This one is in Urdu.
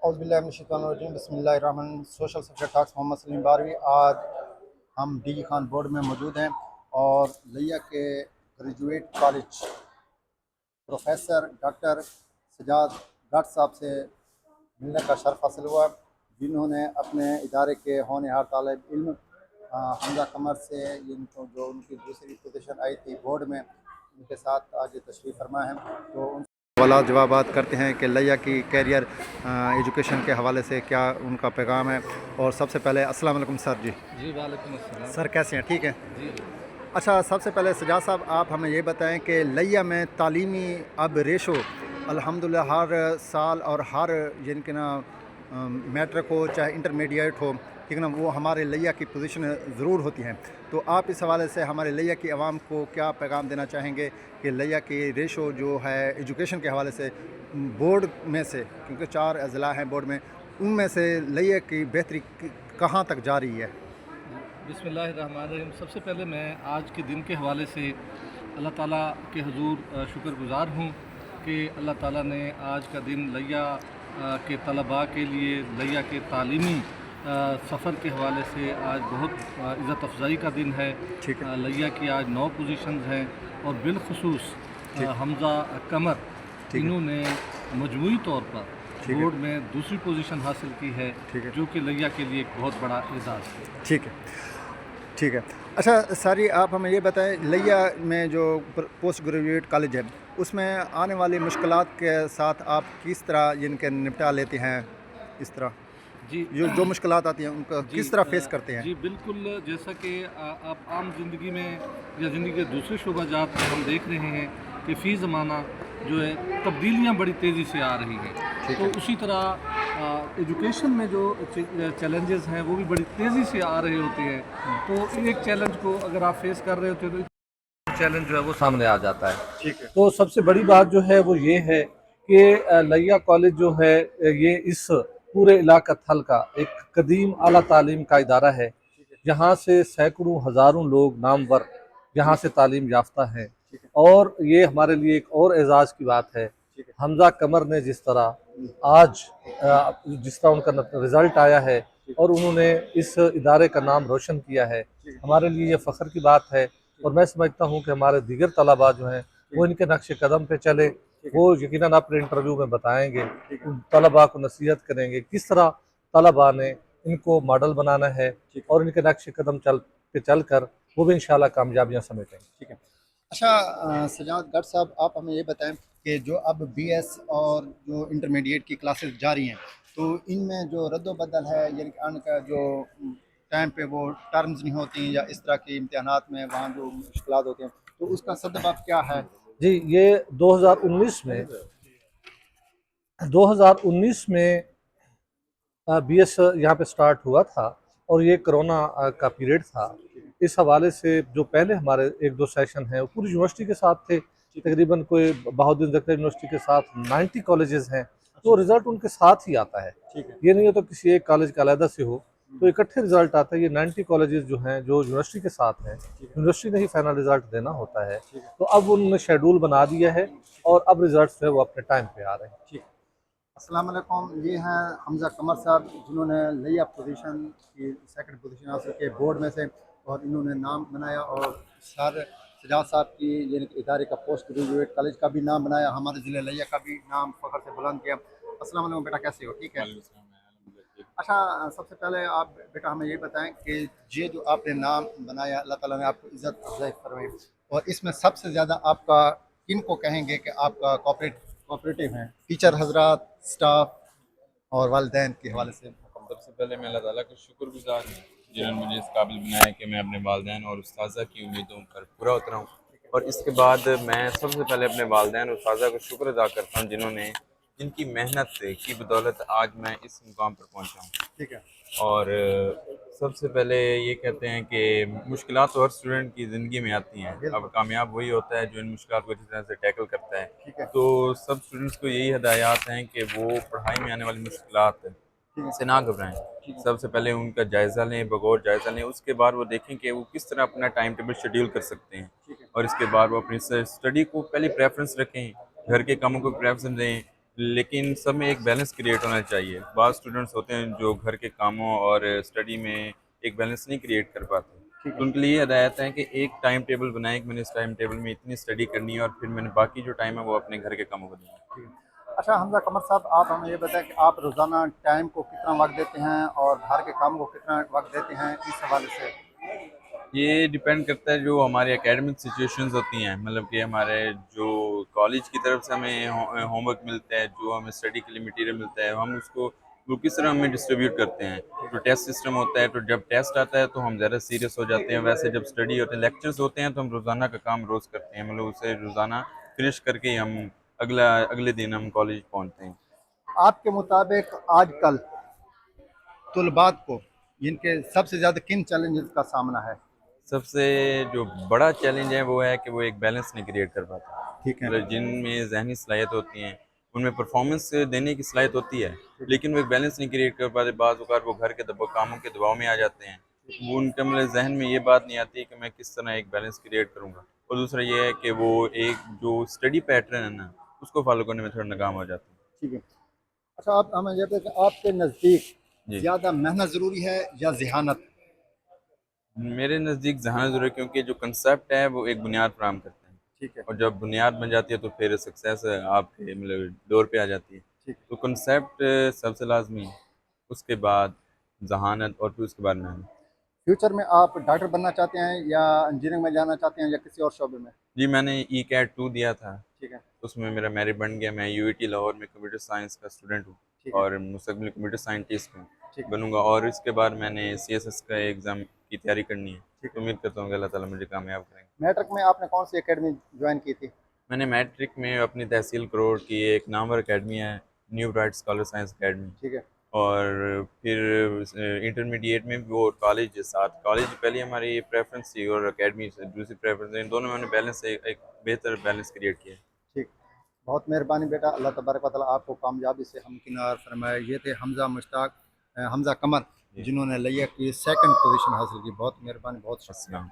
اعوذ باللہ من الشیطان الرجیم بسم اللہ الرحمن الرحیم سوشل سبجیکٹ ٹاکس محمد سلیم باروی۔ آج ہم ڈی جی خان بورڈ میں موجود ہیں اور لیا کے graduate college professor doctor Sajjad but صاحب سے ملنے کا شرف حاصل ہوا، جنہوں نے اپنے ادارے کے ہونہار طالب علم حمزہ قمر سے جو ان کی دوسری پوزیشن آئی تھی بورڈ میں، ان کے ساتھ آج تشریف فرما ہے، تو ان سوالات جوابات کرتے ہیں کہ لیا کی کیریئر ایجوکیشن کے حوالے سے کیا ان کا پیغام ہے۔ اور سب سے پہلے السلام علیکم سر۔ جی وعلیکم السلام سر کیسے ہیں؟ ٹھیک ہے جی۔ اچھا، سب سے پہلے سجاد صاحب آپ ہمیں یہ بتائیں کہ لیا میں تعلیمی اب ریشو الحمدللہ ہر سال اور ہر کہ نا میٹرک ہو چاہے انٹرمیڈیٹ ہو، ٹھیک ہے نا، وہ ہمارے لیا کی پوزیشن ضرور ہوتی ہیں، تو آپ اس حوالے سے ہمارے لیا کی عوام کو کیا پیغام دینا چاہیں گے کہ لیا کی ریشو جو ہے ایجوکیشن کے حوالے سے بورڈ میں سے، کیونکہ 4 اضلاع ہیں بورڈ میں، ان میں سے لیا کی بہتری کہاں تک جا رہی ہے؟ بسم اللہ الرحمن الرحیم۔ سب سے پہلے میں آج کے دن کے حوالے سے اللہ تعالیٰ کے حضور شکر گزار ہوں کہ اللہ تعالیٰ نے آج کا دن لیا کے طلباء کے لیے لیا کے تعلیمی سفر کے حوالے سے آج بہت عزت افزائی کا دن ہے۔ لیا کی آج 9 پوزیشنز ہیں اور بالخصوص حمزہ قمر انہوں نے مجموعی طور پر بورڈ میں دوسری پوزیشن حاصل کی ہے، جو کہ لیا کے لیے ایک بہت بڑا اعزاز ہے۔ ٹھیک ہے۔ اچھا ساری آپ ہمیں یہ بتائیں، لیا میں جو پوسٹ گریجویٹ کالج ہے اس میں آنے والی مشکلات کے ساتھ آپ کس طرح جن کے نپٹا لیتے ہیں؟ اس طرح جی جو مشکلات آتی ہیں ان کا کس طرح فیس کرتے ہیں؟ جی بالکل، جیسا کہ آپ عام زندگی میں یا زندگی کے دوسرے شعبہ جات میں ہم دیکھ رہے ہیں کہ فی زمانہ جو ہے تبدیلیاں بڑی تیزی سے آ رہی ہیں، تو اسی طرح ایجوکیشن میں جو چیلنجز ہیں وہ بھی بڑی تیزی سے آ رہے ہوتے ہیں، تو ایک چیلنج کو اگر آپ فیس کر رہے ہوتے ہیں تو چیلنج جو ہے وہ سامنے آ جاتا ہے۔ تو سب سے بڑی بات جو ہے وہ یہ ہے کہ لیا کالج جو ہے یہ اس پورے علاقہ تھل کا ایک قدیم اعلیٰ تعلیم کا ادارہ ہے، جہاں سے سینکڑوں ہزاروں لوگ نامور یہاں سے تعلیم یافتہ ہیں، اور یہ ہمارے لیے ایک اور اعزاز کی بات ہے۔ حمزہ قمر نے جس طرح ان کا رزلٹ آیا ہے اور انہوں نے اس ادارے کا نام روشن کیا ہے، ہمارے لیے یہ فخر کی بات ہے، اور میں سمجھتا ہوں کہ ہمارے دیگر طلباء جو ہیں وہ ان کے نقش قدم پہ چلے، وہ یقیناً اپنے انٹرویو میں بتائیں گے، طلباء کو نصیحت کریں گے کس طرح طلباء نے ان کو ماڈل بنانا ہے، اور ان کے نقش قدم پہ چل کر وہ بھی انشاءاللہ کامیابیاں سمیٹیں گے۔ ٹھیک ہے۔ اچھا سجاد گڑھ صاحب، آپ ہمیں یہ بتائیں کہ جو اب بی ایس اور جو انٹرمیڈیٹ کی کلاسز جاری ہیں، تو ان میں جو رد و بدل ہے، یعنی کہ ان کا جو ٹائم پہ وہ ٹرمز نہیں ہوتی یا اس طرح کے امتحانات میں وہاں جو مشکلات ہوتے ہیں، تو اس کا سبب کیا ہے؟ جی، یہ 2019 میں بی ایس یہاں پہ سٹارٹ ہوا تھا، اور یہ کرونا کا پیریڈ تھا، اس حوالے سے جو پہلے ہمارے 1-2 سیشن ہیں وہ پوری یونیورسٹی کے ساتھ تھے، تقریباً کوئی بہاؤالدین زکریا یونیورسٹی کے ساتھ 90 کالجز ہیں، تو رزلٹ ان کے ساتھ ہی آتا ہے، یہ نہیں ہوتا کسی ایک کالج کا علیحدہ سے ہو، تو اکٹھے رزلٹ آتا ہے۔ یہ 90 کالجز جو ہیں جو یونیورسٹی کے ساتھ ہیں، یونیورسٹی نے ہی فائنل رزلٹ دینا ہوتا ہے، تو اب انہوں نے شیڈول بنا دیا ہے اور اب رزلٹس جو ہے وہ اپنے ٹائم پہ آ رہے ہیں۔ السلام علیکم، یہ ہیں حمزہ قمر صاحب، جنہوں نے لیا پوزیشن کی سیکنڈ پوزیشن حاصل کی بورڈ میں سے، اور انہوں نے نام بنایا، اور سر سجاد صاحب کی یعنی کہ ادارے کا پوسٹ گریجویٹ کالج کا بھی نام بنایا، ہمارے ضلع لیا کا بھی نام فخر سے بلند کیا۔ السلام علیکم بیٹا، کیسے ہو؟ ٹھیک ہے۔ اچھا، سب سے پہلے آپ بیٹا ہمیں یہ بتائیں کہ یہ جو آپ نے نام بنایا، اللہ تعالیٰ نے آپ کو عزت افزائی فرمائی، اور اس میں سب سے زیادہ آپ کا کن کو کہیں گے کہ آپ کا کوآپریٹو ہیں؟ ٹیچر حضرات، سٹاف اور والدین کے حوالے سے؟ سب سے پہلے میں اللہ تعالیٰ کا شکر گزار ہوں جنہوں نے مجھے اس قابل بنایا کہ میں اپنے والدین اور استاذہ کی امیدوں پر پورا اترا ہوں، اور اس کے بعد میں سب سے پہلے اپنے والدین اور استاذہ کو شکر ادا کرتا ہوں جن کی محنت سے کی بدولت آج میں اس مقام پر پہنچا ہوں۔ ٹھیک ہے۔ اور سب سے پہلے یہ کہتے ہیں کہ مشکلات تو ہر اسٹوڈنٹ کی زندگی میں آتی ہیں، اب کامیاب وہی ہوتا ہے جو ان مشکلات کو اچھی طرح سے ٹیکل کرتا ہے، تو سب اسٹوڈنٹس کو یہی ہدایات ہیں کہ وہ پڑھائی میں آنے والی مشکلات سے نہ گھبرائیں، سب سے پہلے ان کا جائزہ لیں، بغور جائزہ لیں، اس کے بعد وہ دیکھیں کہ وہ کس طرح اپنا ٹائم ٹیبل شیڈیول کر سکتے ہیں، اور اس کے بعد وہ اپنی اسٹڈی کو پہلی پریفرنس رکھیں، گھر کے کاموں کو پریفرنس دیں، لیکن سب میں ایک بیلنس کریٹ ہونا چاہیے. بعض اسٹوڈنٹس ہوتے ہیں جو گھر کے کاموں اور اسٹڈی میں ایک بیلنس نہیں کریٹ کر پاتے. تو ان کے لیے یہ ہدایت ہے کہ ایک ٹائم ٹیبل بنائیں کہ میں نے اس ٹائم ٹیبل میں اتنی اسٹڈی کرنی ہے اور پھر میں نے باقی جو ٹائم ہے وہ اپنے گھر کے کاموں کو دینا ہے. اچھا حمزہ قمر صاحب، آپ ہمیں یہ بتائیں کہ آپ روزانہ ٹائم کو کتنا وقت دیتے ہیں اور گھر کے کام کو کتنا وقت دیتے ہیں، اس حوالے سے؟ یہ ڈیپینڈ کرتا ہے جو ہماری اکیڈمک سچویشنز ہوتی ہیں، مطلب کہ ہمارے جو کالج کی طرف سے ہمیں ہوم ورک ملتا ہے، جو ہمیں اسٹڈی کے لیے مٹیریل ملتا ہے، ہم اس کو وہ کس طرح ہمیں ڈسٹریبیوٹ کرتے ہیں. جو ٹیسٹ سسٹم ہوتا ہے تو جب ٹیسٹ آتا ہے تو ہم زیادہ سیریس ہو جاتے ہیں. ویسے جب اسٹڈی ہوتے ہیں، لیکچرز ہوتے ہیں، تو ہم روزانہ کا کام روز کرتے ہیں، مطلب اسے روزانہ فنش کر کے ہم اگلے دن ہم کالج پہنچتے ہیں. آپ کے مطابق آج کل طلبات کو جن کے سب سے زیادہ کن چیلنجز کا سامنا ہے؟ سب سے جو بڑا چیلنج ہے وہ ہے کہ وہ ایک بیلنس نہیں کریٹ کر پاتے. ٹھیک ہے. مطلب جن میں ذہنی صلاحیت ہوتی ہیں، ان میں پرفارمنس دینے کی صلاحیت ہوتی ہے، لیکن وہ ایک بیلنس نہیں کریٹ کر پاتے. بعض اوقات وہ گھر کے کاموں کے دباؤ میں آ جاتے ہیں. وہ ان کے مطلب ذہن میں یہ بات نہیں آتی کہ میں کس طرح ایک بیلنس کریٹ کروں گا. اور دوسرا یہ ہے کہ وہ ایک جو اسٹڈی پیٹرن ہے نا، اس کو فالو کرنے میں تھوڑا ناکام ہو جاتے ہیں. ٹھیک ہے. اچھا آپ ہمیں یہ بتائیں کہ آپ کے نزدیک جی، زیادہ محنت ضروری ہے یا ذہانت؟ میرے نزدیک ذہانت ضرور ہے، کیونکہ جو کنسیپٹ ہے وہ ایک بنیاد فراہم کرتے ہیں. ٹھیک ہے. اور جب بنیاد بن جاتی ہے تو پھر سکسیس آپ کے مطلب ڈور پہ آ جاتی ہے. ٹھیک ہے. تو کنسیپٹ سب سے لازمی ہے، اس کے بعد ذہانت، اور پھر اس کے بعد محنت. فیوچر میں آپ ڈاکٹر بننا چاہتے ہیں یا انجینئرنگ میں جانا چاہتے ہیں یا کسی اور شعبے میں؟ جی، میں نے ای کیٹ 2 دیا تھا، ٹھیک ہے. اس میں میرا میرٹ بن گیا. میں یو ای ٹی لاہور میں کمپیوٹر سائنس کا اسٹوڈنٹ ہوں ٹھیک ہے. اور مستقبل کمپیوٹر سائنٹسٹ ٹھیک ہے. بنوں گا. اور اس کے بعد میں نے سی ایس ایس کا ایگزام کی تیاری کرنی ہے. ٹھیک ہے. امید کرتا ہوں کہ اللہ تعالیٰ مجھے کامیاب کریں گے. میٹرک میں آپ نے کون سی اکیڈمی جوائن کی تھی؟ میں نے میٹرک میں اپنی تحصیل کروڑ کی ایک نامور اکیڈمی ہے، new bright scholar science academy. ٹھیک ہے. اور پھر انٹرمیڈیٹ میں بھی وہ کالج ساتھ، کالج پہلے ہماری پریفرنس تھی اور اکیڈمی سے دوسری پریفرنس. ان دونوں میں نے بیلنس ایک بہتر بیلنس کریٹ کیا. ٹھیک. بہت مہربانی بیٹا، اللہ تبارک و تعالیٰ آپ کو کامیابی سے ہمکنار فرمائے. یہ تھے حمزہ قمر، جی، جنہوں نے لیا کی 2nd پوزیشن حاصل کی. بہت مہربانی، بہت شکریہ. السلام.